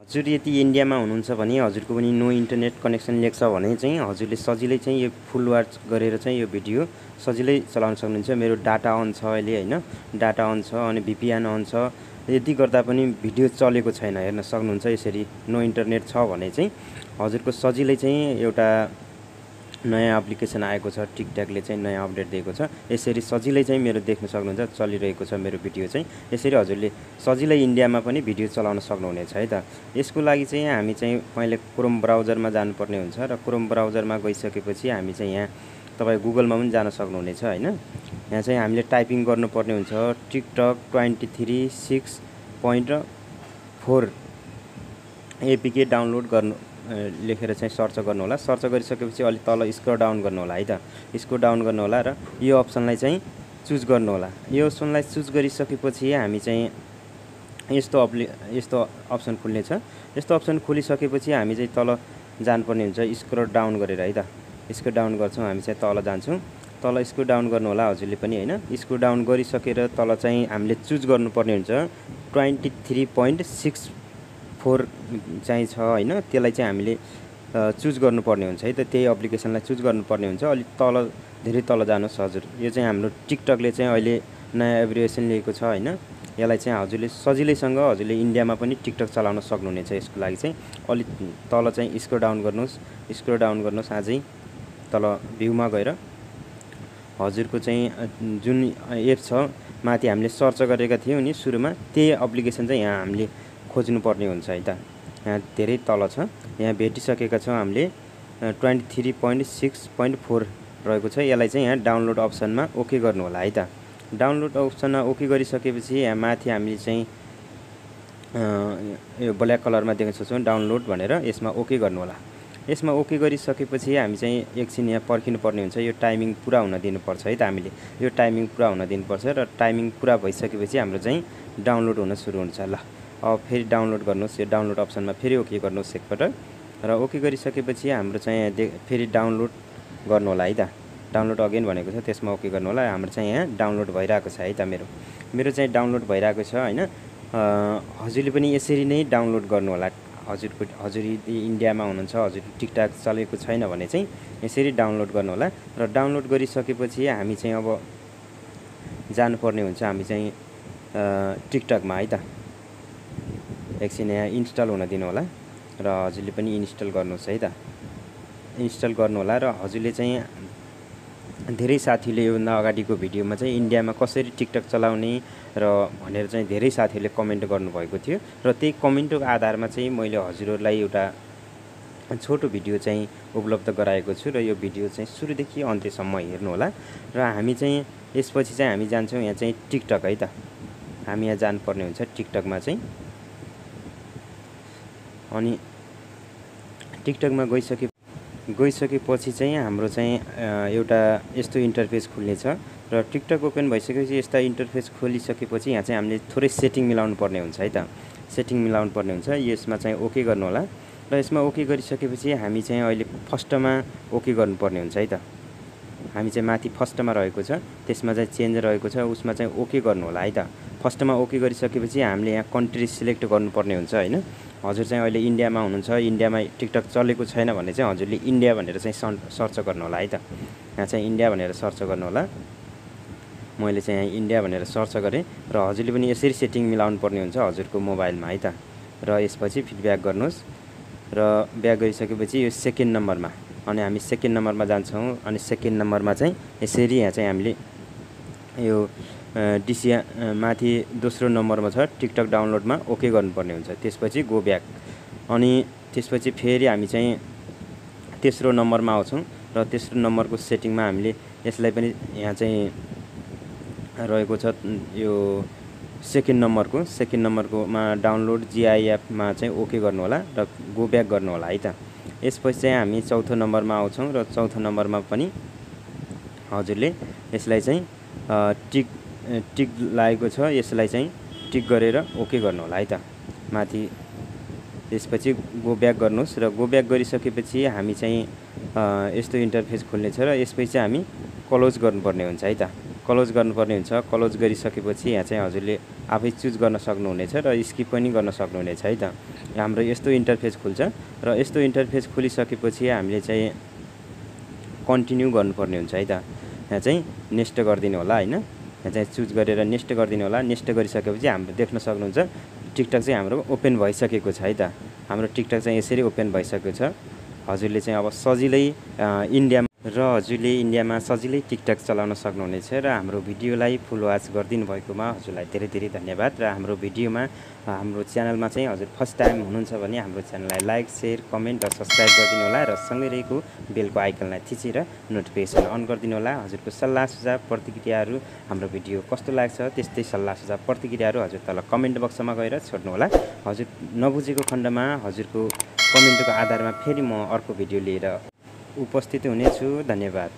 हजुर यदि इन्डियामा हुनुहुन्छ भने हजुरको पनि नो इन्टरनेट कनेक्सन लेख्छ भने चाहिँ हजुरले सजिलै चाहिँ यो फुल वाच गरेर चाहिँ यो भिडियो सजिलै चलाउन सक्नुहुन्छ। मेरो डाटा अन छ अहिले हैन, डाटा अन छ अनि VPN अन छ। यदि गर्दा पनि भिडियो चलेको छैन, हेर्न सक्नुहुन्छ। यसरी नो इन्टरनेट छ भने चाहिँ हजुरको सजिलै चाहिँ एउटा नयाँ एप्लिकेसन आएको छ, टिकटकले चाहिँ नयाँ अपडेट दिएको छ। यसरी सजिलै चाहिँ मेरो देख्न सक्नुहुन्छ, चलिरहेको छ मेरो भिडियो चाहिँ। यसरी हजुरले सजिलै इन्डियामा पनि भिडियो चलाउन सक्नुहुनेछ है त। यसको लागि चाहिँ हामी चाहिँ पहिले क्रोम ब्राउजरमा जानुपर्ने हुन्छ र क्रोम ब्राउजरमा गइसकेपछि हामी चाहिँ यहाँ तपाईँ गुगलमा पनि जान सक्नुहुनेछ हैन। यहाँ चाहिँ हामीले टाइपिङ गर्नुपर्ने हुन्छ टिकटक 23.6.4 एपीके डाउनलोड गर्नु लेखेर चाहिँ सर्च गर्नु होला। सर्च गरिसकेपछि अलि तल स्क्रल डाउन गर्नु होला है त। स्क्रल डाउन गर्नु होला र यो अप्सनलाई चाहिँ चुज गर्नु होला। यो अप्सनलाई चुज गरिसकेपछि हामी चाहिँ यस्तो अप्सन खुल्नेछ। यस्तो अप्सन खोलिसकेपछि हामी चाहिँ तल जानुपर्ने हुन्छ स्क्रल डाउन गरेर है त। स्क्रल डाउन गर्छौँ, हामी चाहिँ तल जान्छौँ। तल स्क्रल डाउन गर्नु होला हजुरले पनि हैन। स्क्रल डाउन गरिसकेर तल चाहिँ हामीले चुज गर्नुपर्ने हुन्छ 23.64 चाहिँ छ हैन। त्यसलाई चाहिँ हामीले चुज गर्नुपर्ने हुन्छ है त। त्यही एप्लिकेसनलाई चुज गर्नुपर्ने हुन्छ। अलि तल धेरै तल जानुहोस् हजुर। यो चाहिँ हाम्रो टिकटकले चाहिँ अहिले नयाँ एभ्रिएसन ल्याएको छ हैन। यसलाई चाहिँ हजुरले सजिलैसँग हजुरले इन्डियामा पनि टिकटक चलाउन सक्नुहुनेछ। यसको लागि चाहिँ अलि तल चाहिँ स्क्रल डाउन गर्नुहोस्, स्क्रल डाउन गर्नुहोस् अझै तल भ्यूमा गएर हजुरको चाहिँ जुन एप छ माथि हामीले सर्च गरेका थियौँ नि सुरुमा, त्यही एप्लिकेसन चाहिँ यहाँ हामीले खोज्नुपर्ने हुन्छ है त। यहाँ धेरै तल छ, यहाँ भेटिसकेका छौँ हामीले 23.6.4 रहेको छ। यसलाई चाहिँ यहाँ डाउनलोड अप्सनमा ओके गर्नु होला है त। डाउनलोड अप्सनमा ओके गरिसकेपछि यहाँ माथि हामीले चाहिँ यो ब्ल्याक कलरमा देख्न सक्छौँ डाउनलोड भनेर, यसमा ओके गर्नु होला। यसमा ओके गरिसकेपछि हामी चाहिँ एकछिन यहाँ पर्खिनु पर्ने हुन्छ। यो टाइमिङ पुरा हुन दिनुपर्छ है त। हामीले यो टाइमिङ पुरा हुन दिनुपर्छ र टाइमिङ पुरा भइसकेपछि हाम्रो चाहिँ डाउनलोड हुन सुरु हुन्छ। ल अब फेरि डाउनलोड गर्नुहोस्। यो डाउनलोड अप्सनमा फेरि ओके गर्नुहोस् एकपटक र ओके गरिसकेपछि हाम्रो चाहिँ फेरि डाउनलोड गर्नु होला है त। डाउनलोड अगेन भनेको छ, त्यसमा ओके गर्नु होला। हाम्रो चाहिँ यहाँ डाउनलोड भइरहेको छ है त। मेरो चाहिँ डाउनलोड भइरहेको छ हैन। हजुरले पनि यसरी नै डाउनलोड गर्नु होला। हजुर इन्डियामा हुनुहुन्छ, हजुर टिकटक चलेको छैन भने चाहिँ यसरी डाउनलोड गर्नु होला। र डाउनलोड गरिसकेपछि हामी चाहिँ अब जानुपर्ने हुन्छ हामी चाहिँ टिकटकमा है त। एकछिन यहाँ इन्स्टल हुन दिनु होला र हजुरले पनि इन्स्टल गर्नुहोस् है त। इन्स्टल गर्नु होला र हजुरले चाहिँ धेरै साथीले योभन्दा अगाडिको भिडियोमा चाहिँ इन्डियामा कसरी टिकटक चलाउने र भनेर चाहिँ धेरै साथीहरूले कमेन्ट गर्नुभएको थियो र त्यही कमेन्टको आधारमा चाहिँ मैले हजुरहरूलाई एउटा छोटो भिडियो चाहिँ उपलब्ध गराएको छु र यो भिडियो चाहिँ सुरुदेखि अन्त्यसम्म हेर्नु होला। र हामी चाहिँ यसपछि चाहिँ हामी जान्छौँ यहाँ चाहिँ टिकटक है त। हामी यहाँ जानुपर्ने हुन्छ टिकटकमा चाहिँ। अनि टिकटकमा गइसकेपछि चाहिँ हाम्रो चाहिँ एउटा यस्तो इन्टरफेस खुल्नेछ र टिकटक ओपन भइसकेपछि यस्ता इन्टरफेस खोलिसकेपछि यहाँ चाहिँ हामीले थोरै सेटिङ मिलाउनु पर्ने हुन्छ है त। सेटिङ मिलाउनु पर्ने हुन्छ। यसमा चाहिँ ओके गर्नु होला र यसमा ओके गरिसकेपछि हामी चाहिँ अहिले फर्स्टमा ओके गर्नुपर्ने हुन्छ है त। हामी चाहिँ माथि फर्स्टमा रहेको छ, त्यसमा चाहिँ चेन्ज रहेको छ, उसमा चाहिँ ओके गर्नु होला है त। फर्स्टमा ओके गरिसकेपछि हामीले यहाँ कन्ट्री सिलेक्ट गर्नुपर्ने हुन्छ हैन। हजुर चाहिँ अहिले इन्डियामा हुनुहुन्छ, इन्डियामा टिकटक चलेको छैन भने चाहिँ हजुरले इन्डिया भनेर चाहिँ सर्च गर्नु होला है त। यहाँ चाहिँ इन्डिया भनेर सर्च गर्नु होला। मैले चाहिँ यहाँ इन्डिया भनेर सर्च गरेँ र हजुरले पनि यसरी सेटिङ मिलाउनु पर्ने हुन्छ हजुरको मोबाइलमा है त। र यसपछि फिडब्याक गर्नुहोस् र ब्याक गरिसकेपछि यो सेकेन्ड नम्बरमा अनि हामी सेकेन्ड नम्बरमा जान्छौँ। अनि सेकेन्ड नम्बरमा चाहिँ यसरी यहाँ चाहिँ हामीले यो डिसिया माथि दोस्रो नम्बरमा छ टिकटक डाउनलोडमा ओके गर्नुपर्ने हुन्छ। त्यसपछि गो ब्याक अनि त्यसपछि फेरि हामी चाहिँ तेस्रो नम्बरमा आउँछौँ र तेस्रो नम्बरको सेटिङमा हामीले यसलाई पनि यहाँ चाहिँ रहेको छ यो सेकेन्ड नम्बरकोमा डाउनलोड GIFमा चाहिँ ओके गर्नु होला र गो ब्याक गर्नु होला है त। यसपछि चाहिँ हामी चौथो नम्बरमा आउँछौँ र चौथो नम्बरमा पनि हजुरले यसलाई चाहिँ टिक लागेको छ, यसलाई चाहिँ टिक गरेर ओके गर्नु होला है त माथि। त्यसपछि गो ब्याक गर्नुहोस् र गो ब्याक गरिसकेपछि हामी चाहिँ यस्तो इन्टरफेस खुल्नेछ र यसपछि हामी क्लोज गर्नुपर्ने हुन्छ है त। क्लोज गर्नुपर्ने हुन्छ। क्लोज गरिसकेपछि यहाँ चाहिँ हजुरले आफै चुज गर्न सक्नुहुनेछ र स्किप पनि गर्न सक्नुहुनेछ है त। हाम्रो यस्तो इन्टरफेस खुल्छ र यस्तो इन्टरफेस खुलिसकेपछि हामीले चाहिँ कन्टिन्यू गर्नुपर्ने हुन्छ है त। यहाँ चाहिँ नेक्स्ट गरिदिनु होला हैन। यहाँ चाहिँ चुज गरेर नेक्स्ट गरिदिनु होला। नेक्स्ट गरिसकेपछि हाम्रो देख्न सक्नुहुन्छ टिकटक चाहिँ हाम्रो ओपन भइसकेको छ है त। हाम्रो टिकटक चाहिँ यसरी ओपन भइसकेको छ। हजुरले चाहिँ अब सजिलै इन्डियामा सजिलै टिकटक चलाउन सक्नुहुनेछ र हाम्रो भिडियोलाई फुल वाच गरिदिनु भएकोमा हजुरलाई धेरै धेरै धन्यवाद। र हाम्रो च्यानलमा चाहिँ हजुर फर्स्ट टाइम हुनुहुन्छ भने हाम्रो च्यानललाई लाइक, शेयर, कमेन्ट र सब्स्क्राइब गरिदिनु होला र सँगै रहेको बेलको आइकनलाई थिचेर नोटिफिकेसन अन गरिदिनु होला। हजुरको सल्लाह सुझाव प्रतिक्रियाहरू हाम्रो भिडियो कस्तो लाग्छ त्यस्तै सल्लाह सुझाव प्रतिक्रियाहरू हजुर तल कमेन्ट बक्समा गएर छोड्नु होला। हजुर नबुझेको खण्डमा हजुरको कमेन्टको आधारमा फेरि म अर्को भिडियो लिएर उपस्थित हुनेछु। धन्यवाद।